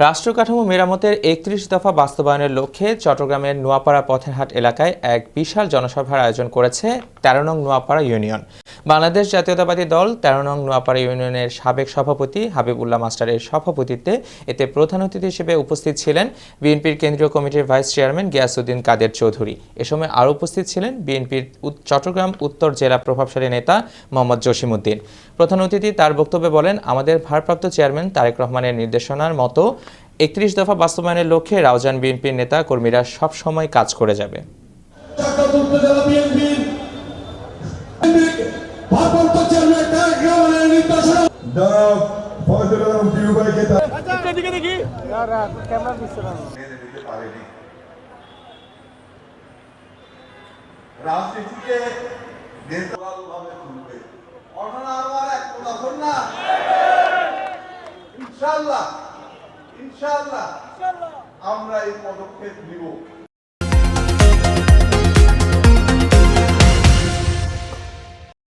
রাষ্ট্রকাঠামো মেরামতের ৩১ দফা বাস্তবায়নের লক্ষ্যে চট্টগ্রামের নোয়াপাড়া পথেরহাট এলাকায় এক বিশাল জনসভার আয়োজন করেছে ১৩ নং নোয়াপাড়া ইউনিয়ন। বাংলাদেশ জাতীয়তাবাদী দল ১৩ নং নোয়াপাড়া ইউনিয়নের সাবেক সভাপতি হাবিবুল্লাহ মাস্টারের সভাপতিত্বে এতে প্রধান অতিথি হিসেবে উপস্থিত ছিলেন বিএনপির কেন্দ্রীয় কমিটির ভাইস চেয়ারম্যান গিয়াসউদ্দিন কাদের চৌধুরী। এ সময় আরও উপস্থিত ছিলেন বিএনপির চট্টগ্রাম উত্তর জেলা প্রভাবশালী নেতা মোহাম্মদ জসিমউদ্দিন। প্রধান অতিথি তার বক্তব্যে বলেন, আমাদের ভারপ্রাপ্ত চেয়ারম্যান তারেক রহমানের নির্দেশনার মতো ৩১ দফা বাস্তবায়নের লক্ষ্যে রাউজান বিএনপির নেতা কর্মীরা সব সময় কাজ করে যাবে। রাজনীতিতে ইনশাআল্লাহ আমরা এই পদক্ষেপ নিব।